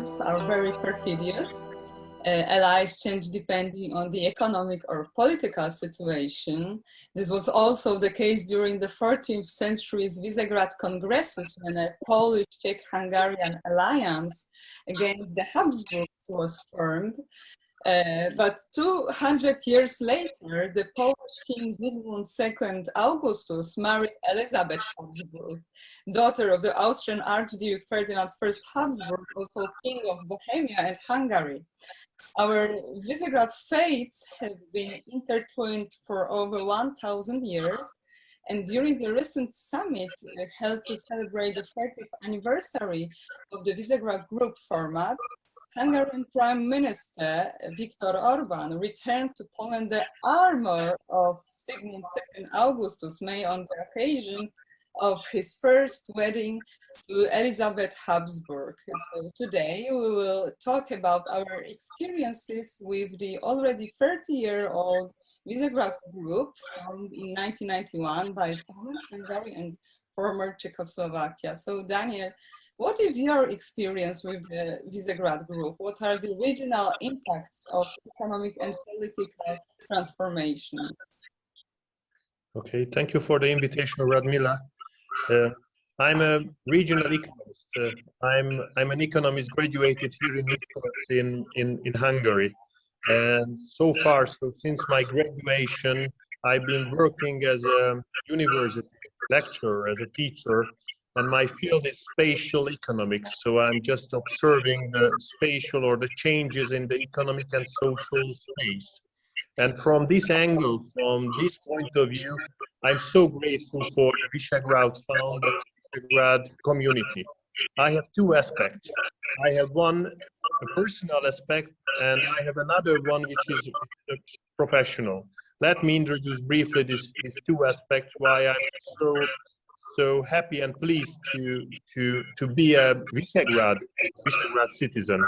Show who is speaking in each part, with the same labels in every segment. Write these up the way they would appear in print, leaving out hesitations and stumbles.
Speaker 1: relationships are very perfidious. Allies change depending on the economic or political situation. This was also the case during the 14th century's Visegrad Congresses, when a Polish-Czech-Hungarian alliance against the Habsburgs was formed. But 200 years later, the Polish King Zygmunt II Augustus married Elizabeth Habsburg, daughter of the Austrian Archduke Ferdinand I Habsburg, also King of Bohemia and Hungary. Our Visegrad fates have been intertwined for over 1,000 years, and during the recent summit held to celebrate the 40th anniversary of the Visegrad Group format, Hungarian Prime Minister Viktor Orban returned to Poland the armor of Zygmunt II Augustus, made on the occasion of his first wedding to Elizabeth Habsburg. So today we will talk about our experiences with the already 30-year-old Visegrad Group, formed in 1991 by Poland, Hungary, and former Czechoslovakia. So Daniel, what is your experience with the Visegrad Group? What are the regional impacts of economic and political transformation?
Speaker 2: Okay, thank you for the invitation, Radmila. I'm a regional economist. I'm an economist graduated here in Hungary. And so far, so since my graduation, I've been working as a university lecturer, as a teacher, and my field is spatial economics. So I'm just observing the spatial or the changes in the economic and social space. And from this angle, from this point of view, I'm so grateful for the Visegrad Fund, the Visegrad community. I have two aspects. I have one, a personal aspect, and I have another one, which is professional. Let me introduce briefly these two aspects, why I'm so happy and pleased to be a Visegrad citizen.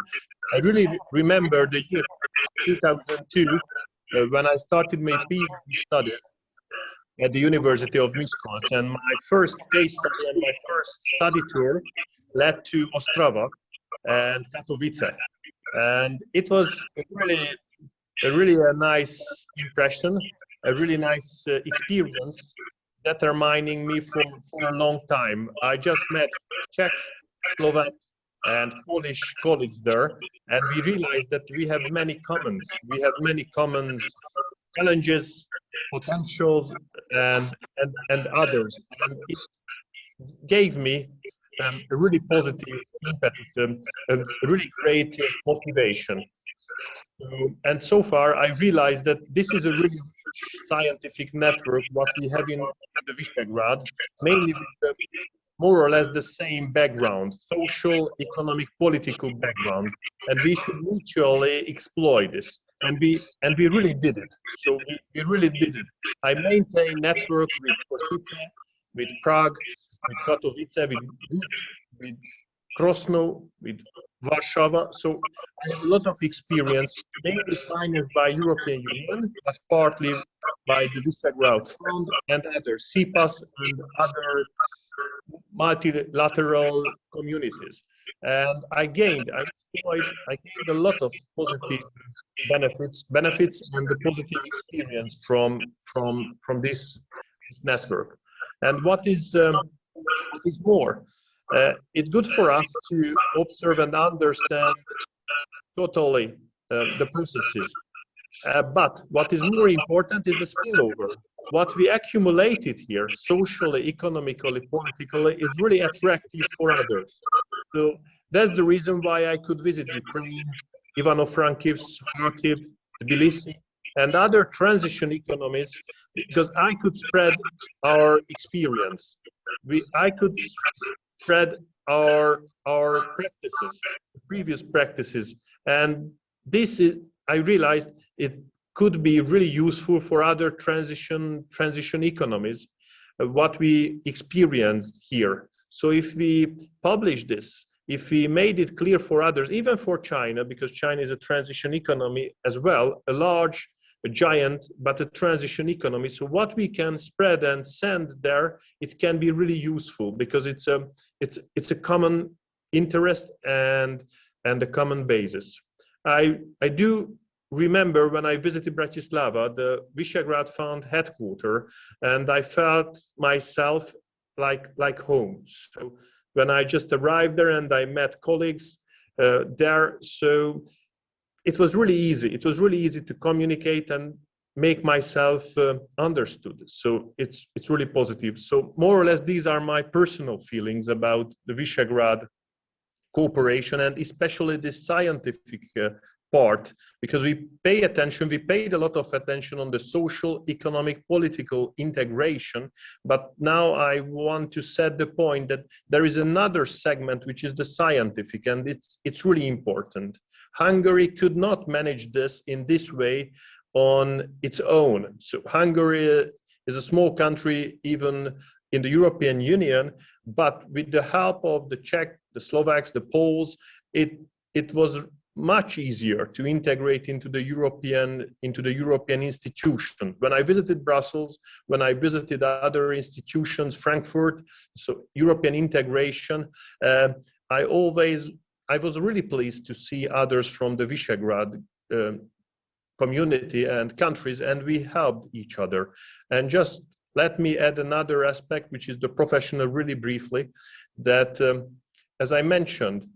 Speaker 2: I really remember the year 2002 when I started my PhD studies at the University of Miskolc, and my first case study and my first study tour led to Ostrava and Katowice, and it was really a nice impression, a really nice experience, determining me for a long time. I just met Czech, Slovak, and Polish colleagues there, and we realized that we have many commons. We have many common challenges, potentials, and others. And it gave me a really positive impetus, a really great motivation. And so far, I realized that this is a really scientific network, what we have in the Visegrad, mainly with more or less the same background, social, economic, political background, and we should mutually exploit this. And we really did it. So we really did it. I maintain network with Košice, with Prague, with Katowice, with Krosno, with Warsaw. So I have a lot of experience, mainly financed by European Union, but partly by the Visegrad Fund and others, CPAS and other multilateral communities. And I gained a lot of positive benefits and the positive experience from this network. And what is more, it's good for us to observe and understand totally the processes. But what is more important is the spillover. What we accumulated here, socially, economically, politically, is really attractive for others. So that's the reason why I could visit Ukraine, Ivano-Frankivsk, Kharkiv, Tbilisi, and other transition economies, because I could spread our experience. I could spread our practices, previous practices, and this is, I realized it could be really useful for other transition economies, what we experienced here. So if we publish this, if we made it clear for others, even for China, because China is a transition economy as well, a giant, but a transition economy. So what we can spread and send there, it can be really useful because it's a common interest and and a common basis. I do remember when I visited Bratislava, the Visegrad Fund headquarters, and I felt myself like home. So when I just arrived there and I met colleagues there, so it was really easy. It was really easy to communicate and make myself understood. So it's really positive. So more or less, these are my personal feelings about the Visegrad cooperation, and especially the scientific part, because we paid a lot of attention on the social, economic, political integration. But now I want to set the point that there is another segment, which is the scientific, and it's really important. Hungary could not manage this in this way on its own. So Hungary is a small country, even in the European Union, but with the help of the Czech, the Slovaks, the Poles, it was much easier to integrate into the European institution. When I visited Brussels, when I visited other institutions, Frankfurt, so European integration, I was really pleased to see others from the Visegrad community and countries, and we helped each other. And just let me add another aspect, which is the professional, really briefly, that as I mentioned,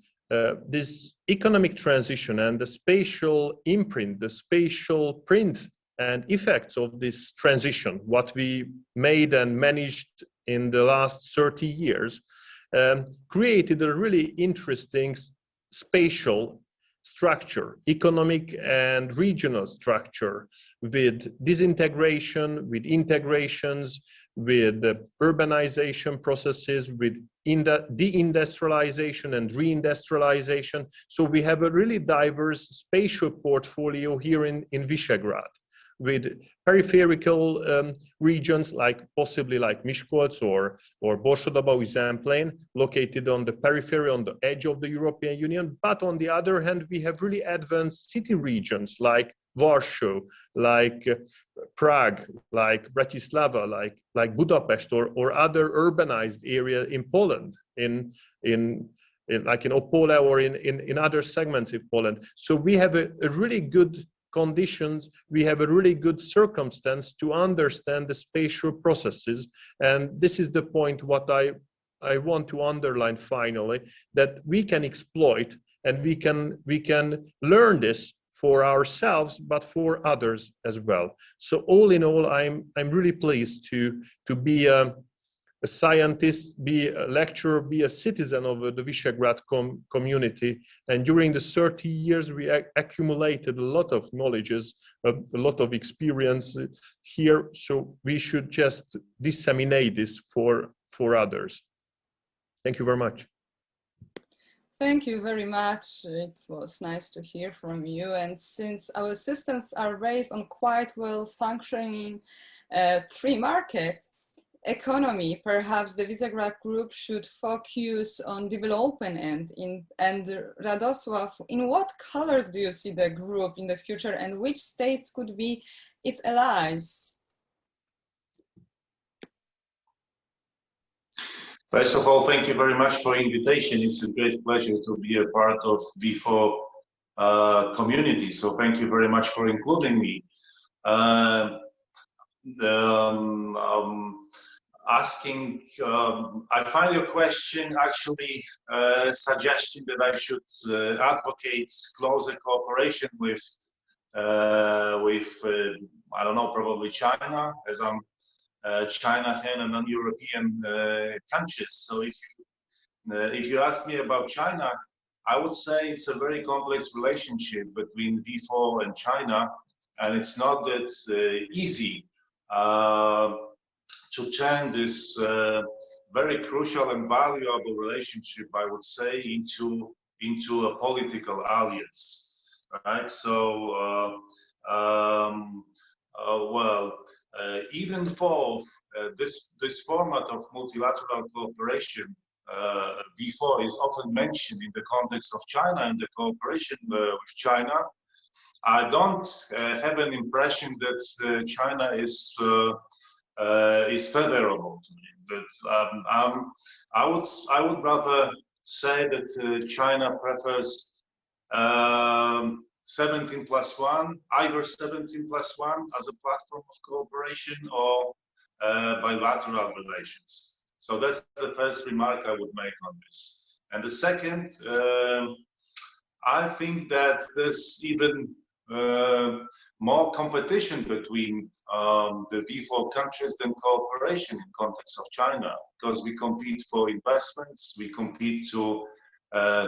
Speaker 2: this economic transition and the spatial imprint, the spatial print and effects of this transition, what we made and managed in the last 30 years, created a really interesting spatial structure, economic and regional structure, with disintegration, with integrations, with urbanization processes, with deindustrialization and reindustrialization. So we have a really diverse spatial portfolio here in Visegrad, with peripheral regions possibly like Miskolc or Borsod-Abaúj Zemplén, located on the periphery, on the edge of the European Union. But on the other hand, we have really advanced city regions like Warsaw, like Prague, like Bratislava, like Budapest, or other urbanized area in Poland, in Opole, or in other segments of Poland. So we have a really good conditions, we have a really good circumstance to understand the spatial processes. And this is the point what I want to underline finally, that we can exploit and we can learn this for ourselves, but for others as well. So all in all, I'm really pleased to be a scientist, be a lecturer, be a citizen of the Visegrad community. And during the 30 years, we accumulated a lot of knowledges, a lot of experience here. So we should just disseminate this for others. Thank you very much.
Speaker 1: Thank you very much. It was nice to hear from you. And since our systems are based on quite well functioning free market economy, perhaps the Visegrad Group should focus on development. And Radosław, in what colors do you see the group in the future, and which states could be its allies?
Speaker 3: First of all, thank you very much for the invitation. It's a great pleasure to be a part of V4 community. So thank you very much for including me. I find your question actually suggesting that I should advocate closer cooperation with I don't know, probably China, as I'm China and non-European countries. So if you ask me about China, I would say it's a very complex relationship between V4 and China, and it's not that easy to turn this very crucial and valuable relationship, I would say, into a political alliance, right? So, even though this format of multilateral cooperation, V4 is often mentioned in the context of China and the cooperation with China, I don't have an impression that China is favorable to me. But I would rather say that China prefers 17+1, either 17+1 as a platform of cooperation or bilateral relations. So that's the first remark I would make on this. And the second, I think that there's even more competition between the V4 countries than cooperation in context of China, because we compete for investments, we compete to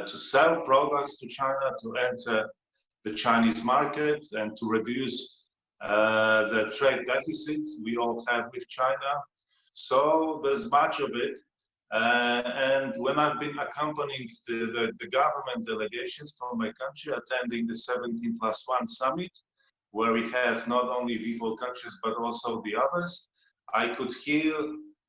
Speaker 3: sell products to China, to enter the Chinese market, and to reduce the trade deficit we all have with China. So there's much of it. And when I've been accompanying the government delegations from my country attending the 17+1 summit, where we have not only V4 countries, but also the others, I could hear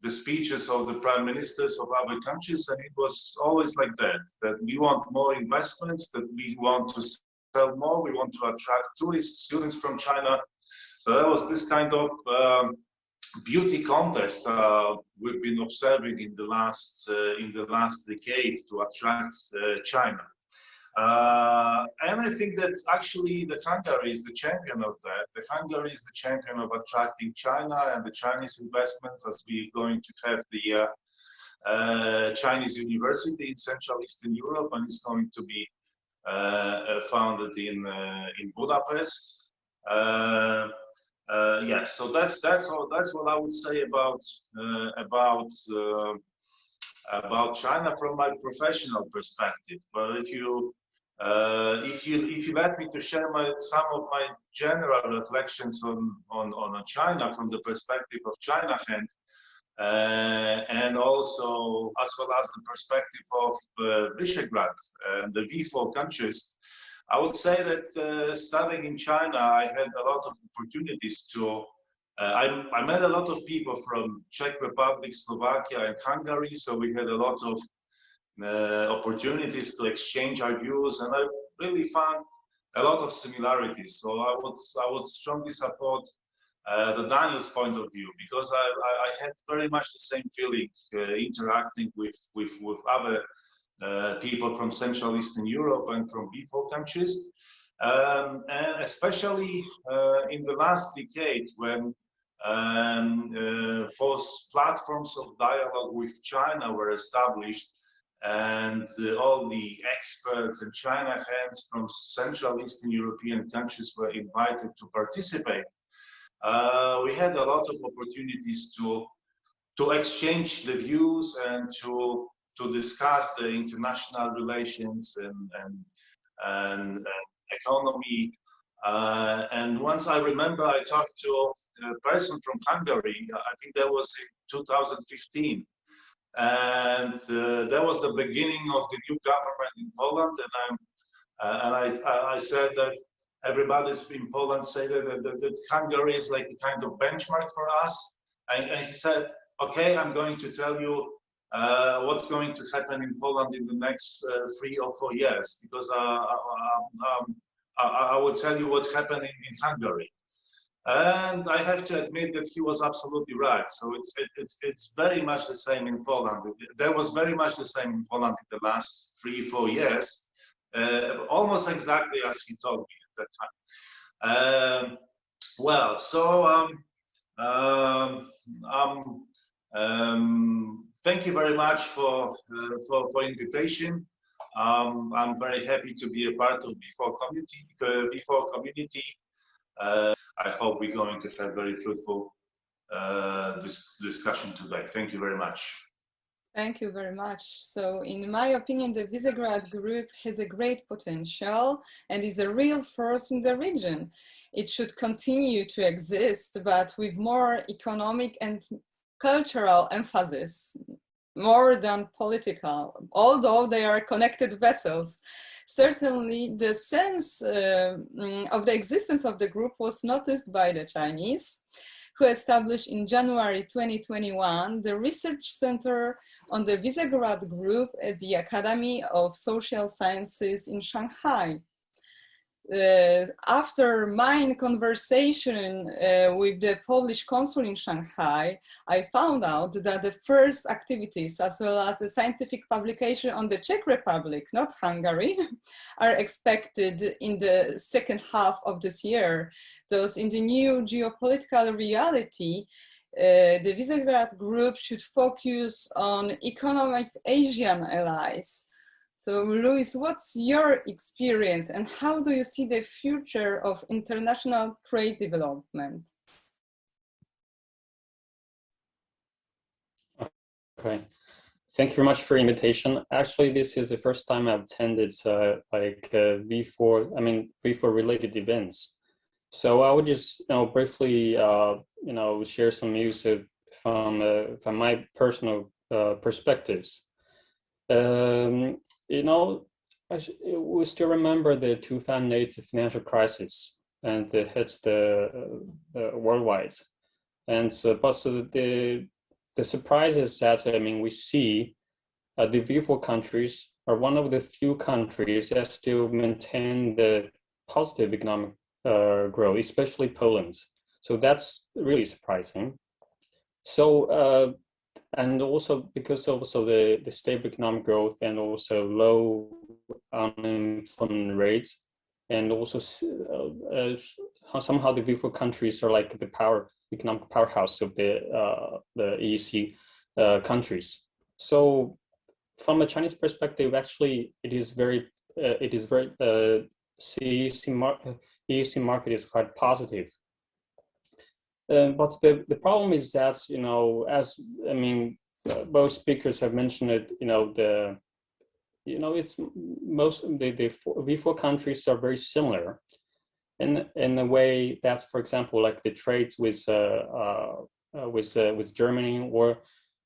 Speaker 3: the speeches of the prime ministers of other countries, and it was always like that we want more investments, that we want to sell more, we want to attract tourists, students from China. So that was this kind of beauty contest we've been observing in the last decade to attract China. And I think that actually the Hungary is the champion of that. The Hungary is the champion of attracting China and the Chinese investments, as we're going to have the Chinese University in Central Eastern Europe, and it's going to be founded in Budapest. Yes, so that's all. That's what I would say about China from my professional perspective. But if you let me to share some of my general reflections on China from the perspective of China hand, and also as well as the perspective of Visegrad and the V4 countries, I would say that starting in China, I had a lot of opportunities to. I met a lot of people from Czech Republic, Slovakia, and Hungary, so we had a lot of opportunities to exchange our views, and I really found a lot of similarities. So I would strongly support the Daniel's point of view, because I had very much the same feeling interacting with other people from Central Eastern Europe and from V4 countries, and especially in the last decade when false platforms of dialogue with China were established, and all the experts and China heads from Central Eastern European countries were invited to participate. We had a lot of opportunities to exchange the views and to discuss the international relations and economy. And once I remember, I talked to a person from Hungary. I think that was in 2015, and that was the beginning of the new government in Poland. And I said that everybody in Poland said that Hungary is like a kind of benchmark for us. And he said, "Okay, I'm going to tell you what's going to happen in Poland in the next 3 or 4 years, because I will tell you what's happening in Hungary." And I have to admit that he was absolutely right. So it's very much the same in Poland. There was very much the same in Poland in the last 3 or 4 years, almost exactly as he told me at that time. Well, so thank you very much for invitation. I'm very happy to be a part of V4 community. I hope we're going to have very fruitful discussion today. Thank you very much.
Speaker 1: Thank you very much. So in my opinion, the Visegrad Group has a great potential and is a real force in the region. It should continue to exist, but with more economic and cultural emphasis, more than political, although they are connected vessels. Certainly, the sense of the existence of the group was noticed by the Chinese, who established in January 2021 the research center on the Visegrad Group at the Academy of Social Sciences in Shanghai. after my conversation with the Polish consul in Shanghai, I found out that the first activities, as well as the scientific publication on the Czech Republic, not Hungary, are expected in the second half of this year. Thus, in the new geopolitical reality, the Visegrad Group should focus on economic Asian allies. So, Luis, what's your experience and how do you see the future of international trade development?
Speaker 4: Okay, thank you very much for the invitation. Actually, this is the first time I've attended V4 related events. So I would just briefly share some news from my personal perspectives. We still remember the 2008 financial crisis, and it hits the worldwide. And the surprise is that we see the V4 countries are one of the few countries that still maintain the positive economic growth, especially Poland. So that's really surprising. So. And also because of the stable economic growth and also low unemployment rates, and also somehow the V4 countries are like the economic powerhouse of the EEC countries. So from a Chinese perspective, actually, EEC market is quite positive. But the problem is that, both speakers have mentioned it, it's most of the V4 countries are very similar in a way that, for example, like the trades with Germany, or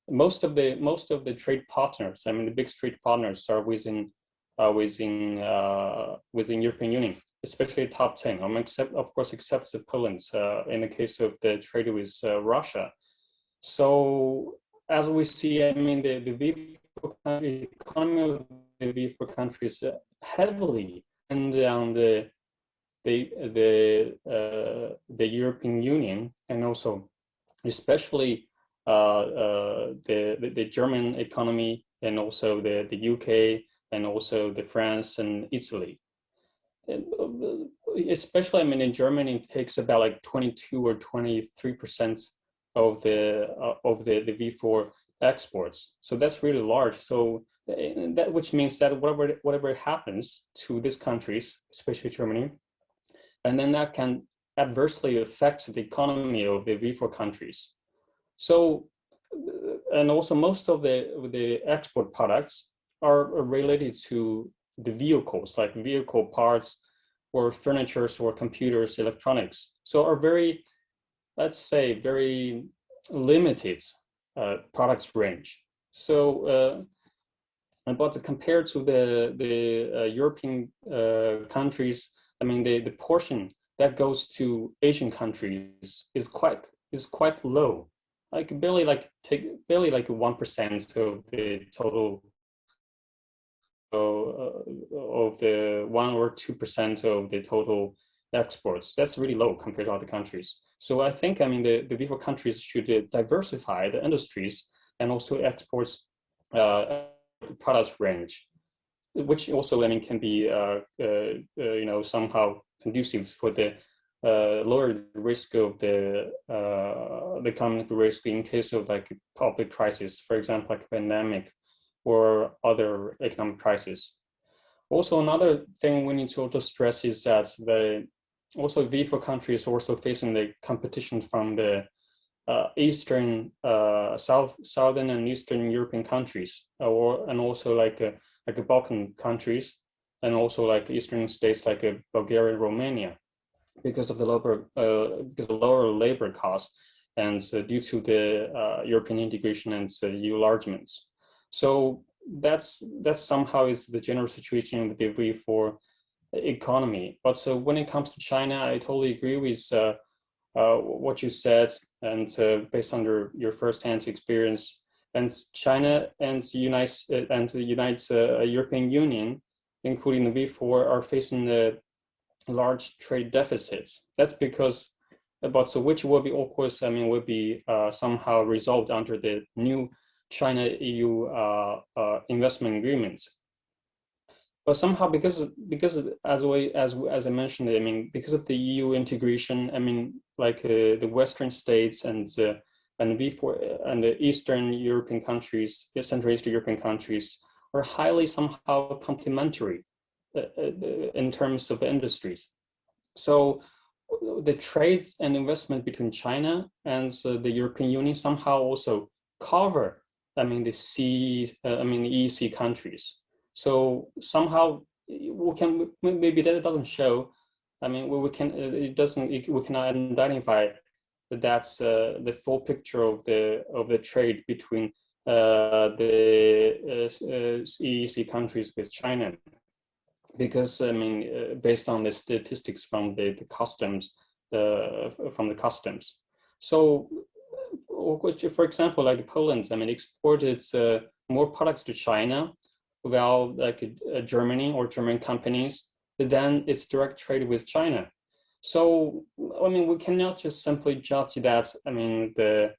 Speaker 4: most of the trade partners, the big trade partners are within European Union, especially top 10, except Poland in the case of the trade with Russia. So as we see, the economy of the V4 countries heavily and on the European Union, and also especially the German economy, and also the UK, and also the France and Italy. Especially, in Germany, it takes about like 22 or 23% of the V4 exports. So that's really large. So that, which means that whatever happens to these countries, especially Germany, and then that can adversely affect the economy of the V4 countries. So, and also most of the export products are related to the vehicles, like vehicle parts or furniture or computers, electronics. So are very, let's say, very limited products range. So, but compared to the European countries, the portion that goes to Asian countries is quite low, like barely like 1% of the total, of the 1 or 2% of the total exports. That's really low compared to other countries. So I think, the V4 countries should diversify the industries and also exports products range, which also can be somehow conducive for the lower risk of the economic risk in case of like public crisis, for example, like pandemic or other economic crisis. Also, another thing we need to also stress is that V4 countries are also facing the competition from the southern and eastern European countries, and also like Balkan countries, and also like eastern states like Bulgaria, Romania, because of the lower labor costs, and due to the European integration and EU enlargements. So that's somehow is the general situation with the V4 economy. But so when it comes to China, I totally agree with what you said, and based on your first-hand experience. And China and the European Union, including the V4, are facing the large trade deficits. That's because, but so which will be, of course, I mean, will be somehow resolved under the new China-EU investment agreements. But somehow, because as I mentioned, I mean, because of the EU integration, I mean, like the Western states and the Eastern European countries, the Central Eastern European countries, are highly somehow complementary in terms of industries. So the trades and investment between China and the European Union somehow also cover, I mean, the EEC countries. So somehow we can, maybe that doesn't show, I mean, we cannot identify that that's the full picture of the trade between the EEC countries with China, because I mean, based on the statistics from the customs, So, for example, like Poland, I mean, exported more products to China, while like Germany or German companies, then it's direct trade with China. So, I mean, we cannot just simply judge that, I mean, the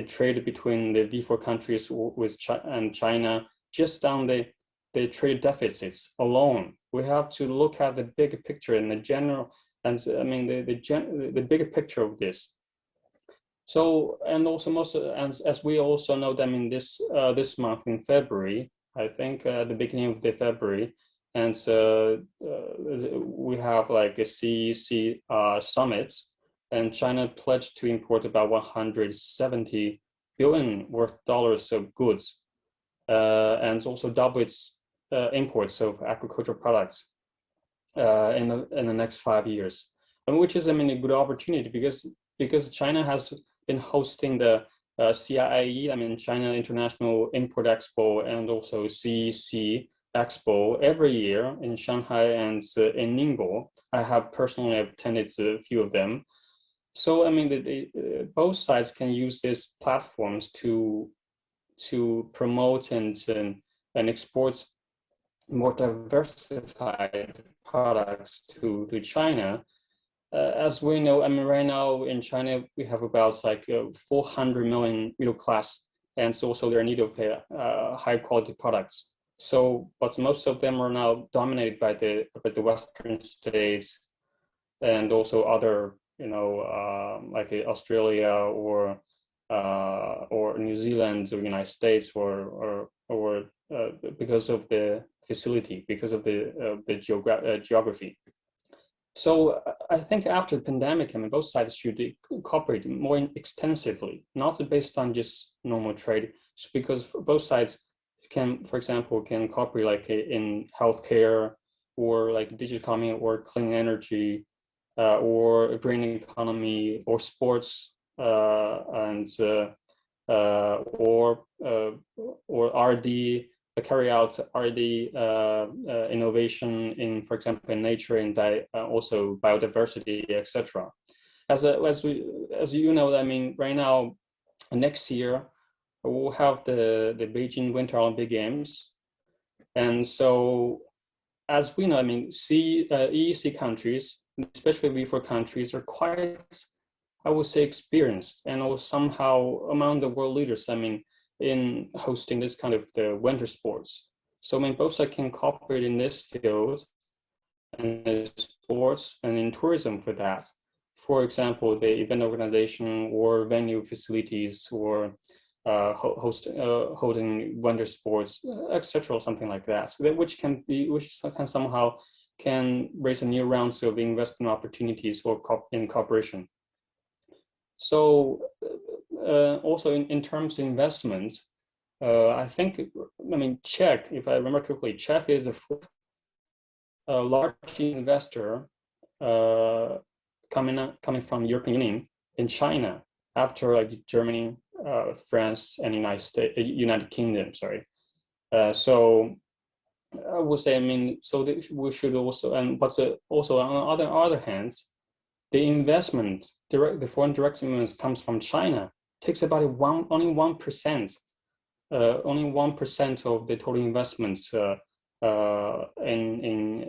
Speaker 4: trade between the V4 countries with China just on the trade deficits alone. We have to look at the big picture and the general, and I mean, the bigger picture of this. So, and also as we also know that, I mean, this month in February, I think at the beginning of February, and we have like a CEC summits, and China pledged to import about 170 billion worth dollars of goods, and also double its imports of agricultural products in the next 5 years, and which is, I mean, a good opportunity because China has been hosting the CIIE, I mean, China International Import Expo, and also CEC Expo every year in Shanghai and in Ningbo. I have personally attended a few of them. So, I mean, both sides can use these platforms to promote and export more diversified products to China. As we know, I mean, right now in China, we have about like 400 million middle class, and so also their need of high quality products. So, but most of them are now dominated by the Western states, and also other, you know, like Australia or New Zealand or United States, or because of the facility, because of the geography. So I think after the pandemic, I mean, both sides should cooperate more extensively, not based on just normal trade, because both sides can, for example, can cooperate like in healthcare, or like digital economy, or clean energy, or green economy, or sports, and or RD, carry out R&D innovation in, for example, in nature and also biodiversity, etc. As you know, I mean, right now, next year we'll have the Beijing Winter Olympic Games, and so as we know, I mean, EEC countries, especially V4 countries, are quite, I would say, experienced, and also somehow among the world leaders, I mean, in hosting this kind of the winter sports. So, I mean, both sides can cooperate in this field, and in sports and in tourism for that. For example, the event organization or venue facilities, or holding winter sports, etc., something like that. So which can somehow raise a new rounds of investment opportunities or in cooperation. So also in terms of investments, I think, I mean, Czech, if I remember correctly, Czech is the fourth large investor coming from European Union in China, after like Germany, France, and United Kingdom. Sorry. So I would say, I mean, so we should also, but also on the other hands, the investment, the foreign direct investment comes from China, takes about only 1%, only 1% of the total investments in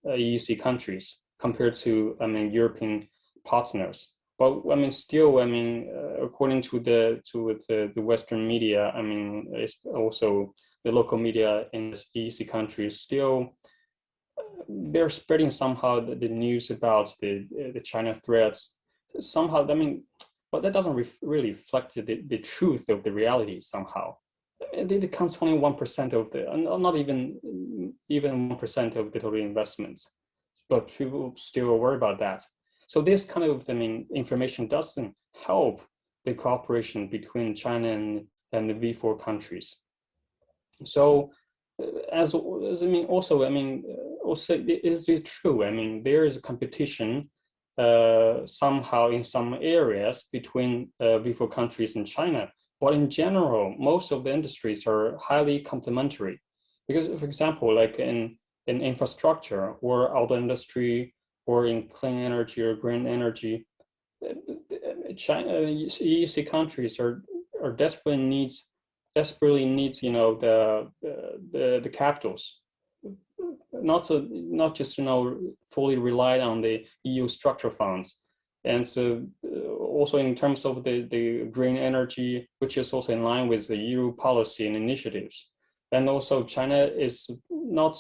Speaker 4: EEC countries compared to European partners. But still, according to the Western media, it's also the local media in the EEC countries, still they're spreading somehow the news about the China threats somehow. But that doesn't really reflect the truth of the reality somehow. It counts only 1% of the, not even 1% of the total investments, but people still worry about that. So this kind of information doesn't help the cooperation between China and the V4 countries. So also is it true? There is a competition somehow in some areas between V4 countries and China. But in general, most of the industries are highly complementary. Because, for example, like in infrastructure or auto industry or in clean energy or green energy, China, EEC countries are desperately needs the capitals, not just fully rely on the EU structure funds. And so also in terms of the green energy, which is also in line with the EU policy and initiatives. And also China is not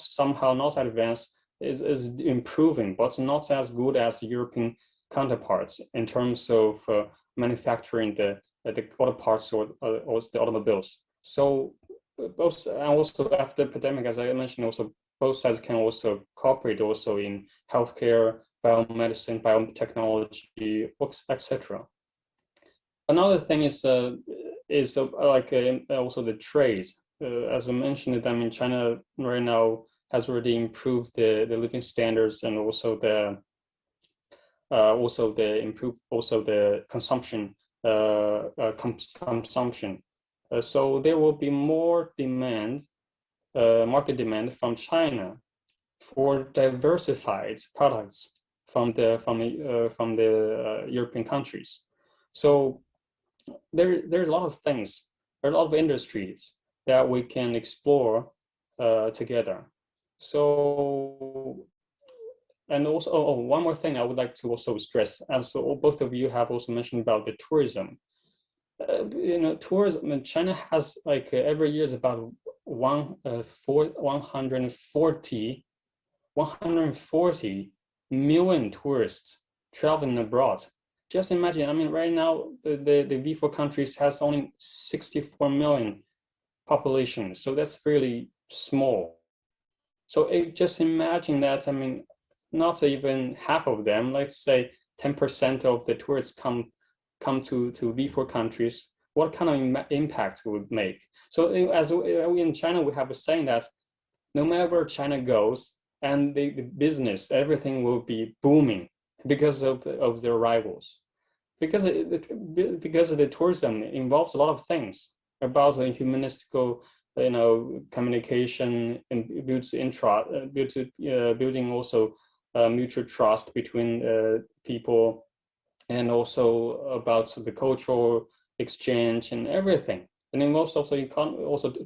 Speaker 4: advanced, is improving, but not as good as European counterparts in terms of manufacturing the auto parts or the automobiles. So both, and also after the pandemic, as I mentioned, also both sides can also cooperate also in healthcare, biomedicine, biotechnology, etc. Another thing is also the trade. As I mentioned, China right now has already improved the living standards and also the consumption consumption. So there will be more demand, market demand from China for diversified products from the European countries. So there's a lot of things, there are a lot of industries that we can explore together. So, and also, one more thing I would like to also stress, as both of you have also mentioned about the tourism. Tourism, China has every year is about 140 million tourists traveling abroad. Just imagine, right now the V4 countries has only 64 million population, so that's really small. So just imagine that, not even half of them, let's say 10% of the tourists come to V4 countries, what kind of impact it would make? So as in China, we have a saying that no matter where China goes, and the business, everything will be booming because of the arrivals. Because of the tourism involves a lot of things about the humanistical, communication, and building also mutual trust between people, and also about the cultural exchange and everything. And involves also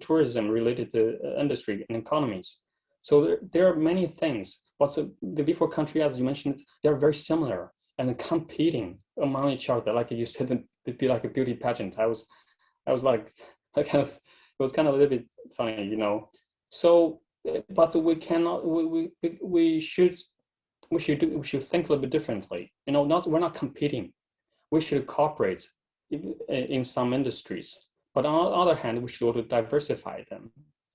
Speaker 4: tourism related to industry and economies. So there are many things, but the V4 country, as you mentioned, they're very similar and competing among each other. Like you said, it'd be like a beauty pageant. I was like, it was kind of a little bit funny, So, but we cannot, we should think a little bit differently. We're not competing. We should cooperate in some industries, but on the other hand, we should also diversify them,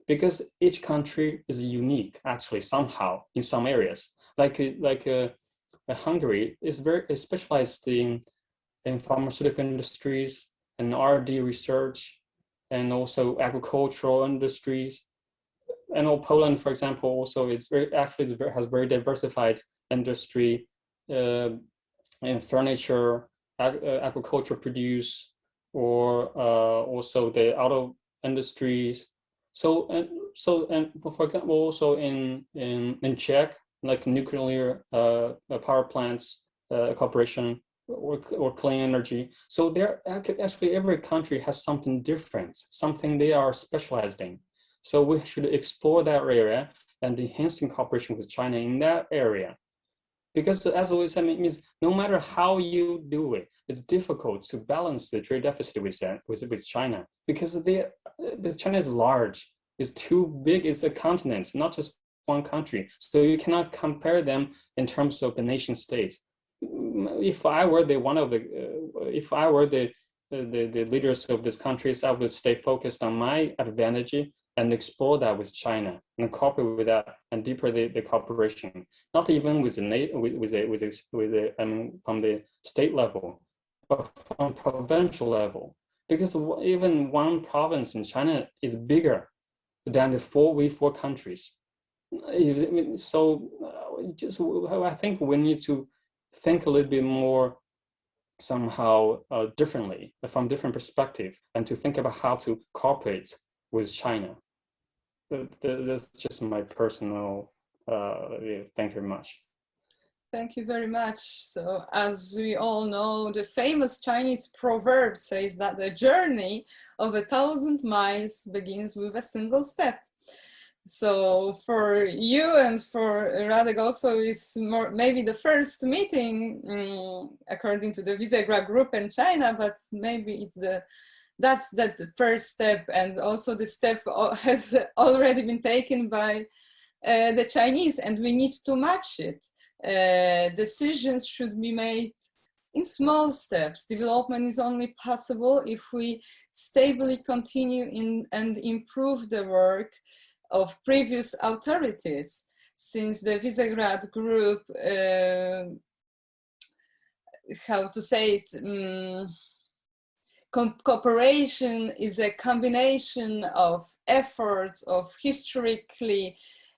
Speaker 4: because each country is unique, actually, somehow in some areas. Like Hungary is very specialized in pharmaceutical industries and R&D research, and also agricultural industries. And Poland, for example, also has very diversified industry in furniture, agriculture produce, or also the auto industries. So for example, also in Czech, like nuclear power plants, cooperation, or clean energy. So there actually every country has something different, something they are specialized in. So we should explore that area and enhancing cooperation with China in that area. Because as always said, it means no matter how you do it, it's difficult to balance the trade deficit with China, because China is large, it's too big, it's a continent, not just one country. So you cannot compare them in terms of the nation states. If I were the leaders of these countries, I would stay focused on my advantage and explore that with China and cooperate with that and deeper the cooperation, not even with from the state level, but from provincial level, because even one province in China is bigger than the four countries. So I think we need to think a little bit more somehow differently, from different perspective, and to think about how to cooperate with China. That's just my personal thank you very much.
Speaker 1: Thank you very much. So as we all know, the famous Chinese proverb says that the journey of 1,000 miles begins with a single step. So for you and for Radek also is maybe the first meeting according to the Visegrad Group in China, but maybe it's that's the first step, and also the step has already been taken by the Chinese, and we need to match it. Decisions should be made in small steps. Development is only possible if we stably continue and improve the work of previous authorities. Since the Visegrad Group, how to say it, cooperation is a combination of efforts of historically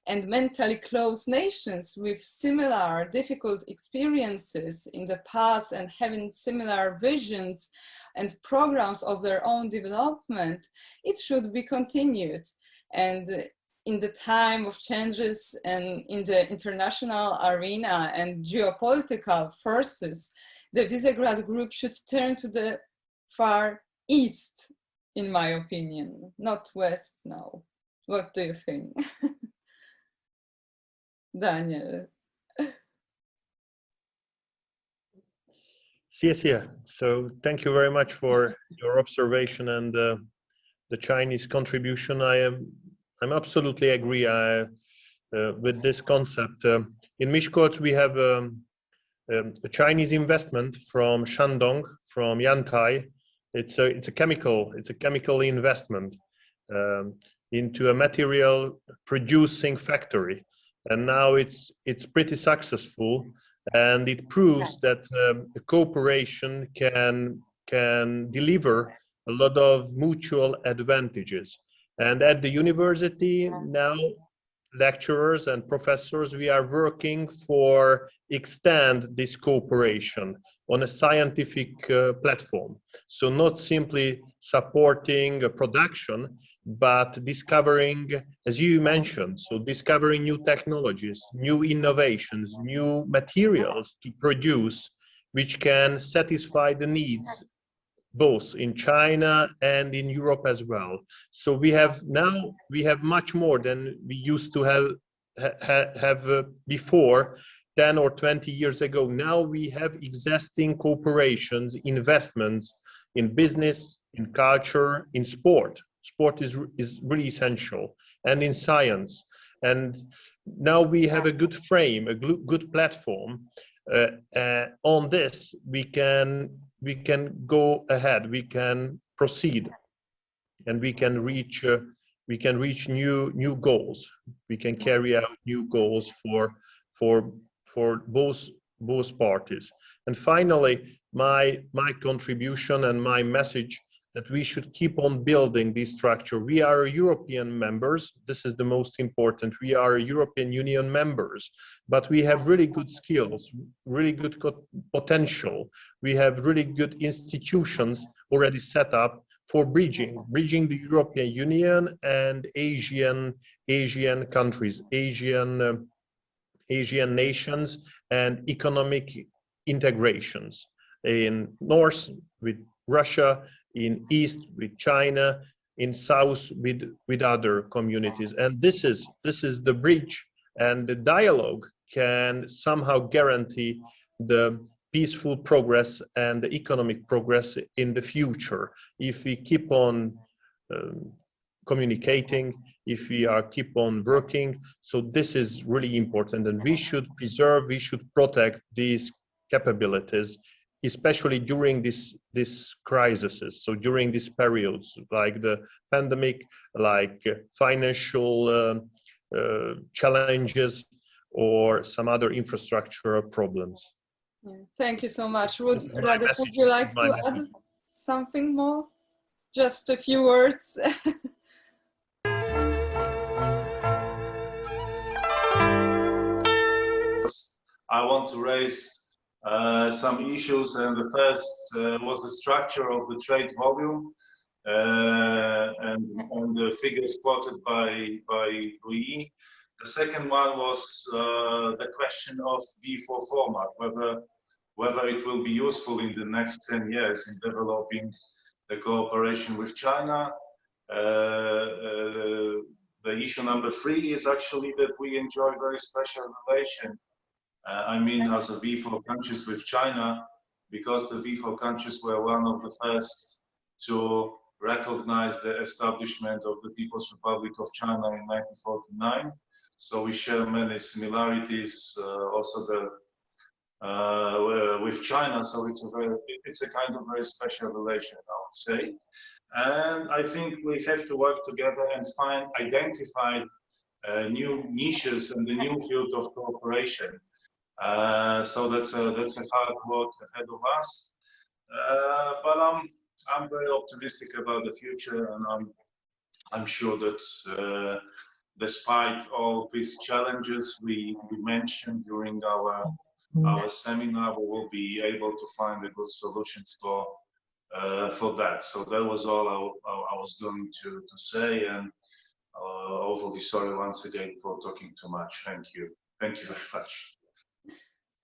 Speaker 1: and mentally close nations with similar difficult experiences in the past and having similar visions and programs of their own development. It should be continued. And in the time of changes and in the international arena and geopolitical forces, the Visegrad Group should turn to the far east, in my opinion, not west now. What do you think? Daniel.
Speaker 2: Yes, yeah. So thank you very much for your observation and the Chinese contribution. I'm absolutely agree with this concept. In Miskolc, we have a Chinese investment from Shandong, from Yantai. It's a chemical investment into a material producing factory, and now it's pretty successful, and it proves that the cooperation can deliver a lot of mutual advantages. And at the university now, lecturers and professors, we are working for extend this cooperation on a scientific platform. So not simply supporting a production, but discovering, as you mentioned, so discovering new technologies, new innovations, new materials to produce, which can satisfy the needs both in China and in Europe as well. So we have much more than we used to have before 10 or 20 years ago. Now we have existing cooperations, investments in business, in culture, in sport. Sport is really essential, and in science. And now we have a good frame, a good platform. On this, we can go ahead, we can proceed, and we can reach new goals. We can carry out new goals for both parties. And finally, my contribution and my message that we should keep on building this structure. We are European members. This is the most important. We are European Union members, but we have really good skills, really good potential. We have really good institutions already set up for bridging the European Union and Asian countries, Asian nations, and economic integrations. In North with Russia, in East with China, in south with other communities. And this is the bridge, and the dialogue can somehow guarantee the peaceful progress and the economic progress in the future. If we keep on communicating, if we keep on working, so this is really important, and we should preserve, we should protect these capabilities, especially during these crises. So during these periods, like the pandemic, like financial challenges, or some other infrastructural problems.
Speaker 1: Thank you so much. Radek, would you like to add something more? Just a few words.
Speaker 3: I want to raise some issues, and the first was the structure of the trade volume and the figures quoted by Louis. The second one was the question of V4 format, whether it will be useful in the next 10 years in developing the cooperation with China. The issue number 3 is actually that we enjoy very special relation. I mean, as a V4 countries with China, because the V4 countries were one of the first to recognize the establishment of the People's Republic of China in 1949. So we share many similarities, also with China. So it's a kind of very special relation, I would say. And I think we have to work together and identify new niches and the new field of cooperation. So that's a hard work ahead of us. But I'm very optimistic about the future, and I'm sure that despite all these challenges we mentioned during our seminar, we will be able to find the good solutions for that. So that was all I was going to say, and awfully sorry once again for talking too much. Thank you very much.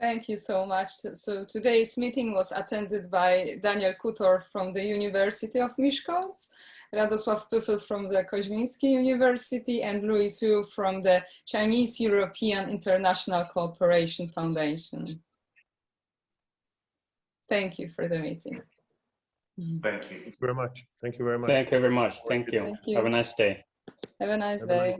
Speaker 1: Thank you so much. So today's meeting was attended by Dániel Kuttor from the University of Miskolc, Radosław Pyffel from the Kozminski University, and Louis Wu from the Chinese European International Cooperation Foundation.
Speaker 2: Thank you for the meeting.
Speaker 3: Thank you.
Speaker 2: Thank you very much. Thank you very much.
Speaker 4: Thank you very much. Thank you.
Speaker 1: Thank you.
Speaker 4: Have a nice day.
Speaker 1: Have a nice day.